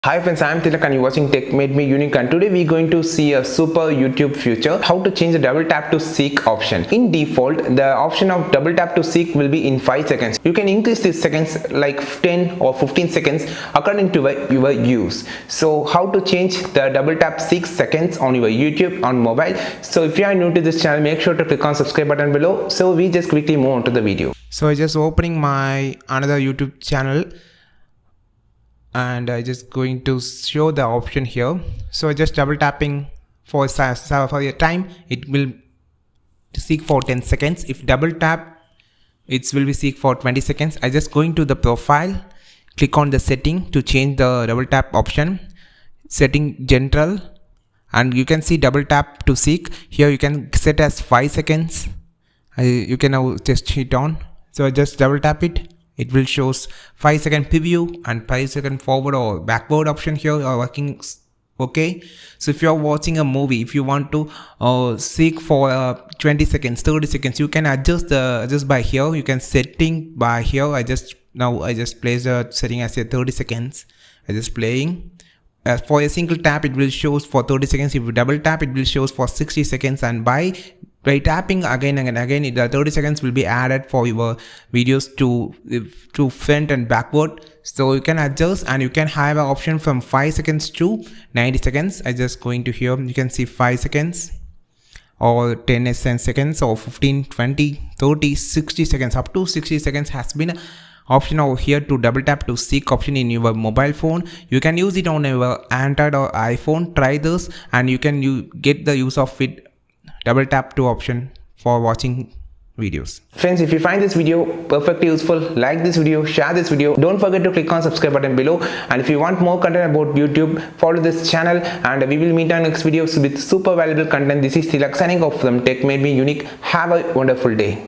Hi friends, I am Tilak and you're watching Tech Made Me Unique, and today we're going to see a super YouTube feature, how to change the double tap to seek option. In default, the option of double tap to seek will be in 5 seconds. You can increase these seconds like 10 or 15 seconds according to your use. So how to change the double tap 6 seconds on your YouTube on mobile. So if you are new to this channel, make sure to click on subscribe button below. So we just quickly move on to the video. So I just opening my another YouTube channel, and I just going to show the option here. So just double tapping for your time, it will seek for 10 seconds. If double tap, it will be seek for 20 seconds. I just going to the profile, click on the setting to change the double tap option, setting general, and you can see double tap to seek. Here you can set as 5 seconds. You can now just hit on. So I just double tap it. It will shows 5-second preview and 5-second forward or backward option here are working okay. So if you are watching a movie, if you want to seek for 20 seconds, 30 seconds, you can adjust by here. You can setting by here. I just place the setting as a 30 seconds. I just playing. For a single tap, it will shows for 30 seconds. If you double tap, it will shows for 60 seconds. And by tapping again and again, the 30 seconds will be added for your videos to front and backward. So you can adjust, and you can have an option from 5 seconds to 90 seconds. I just going to here. You can see 5 seconds or 10 seconds or 15, 20, 30, 60 seconds. Up to 60 seconds has been option over here to double tap to seek option in your mobile phone. You can use it on your Android or iPhone. Try this and you can get the use of it. Double tap to option for watching videos. Friends, if you find this video perfectly useful, like this video, share this video. Don't forget to click on subscribe button below. And if you want more content about YouTube, follow this channel, and we will meet on next videos with super valuable content. This is Tilak signing off from Tech Made Me Unique. Have a wonderful day.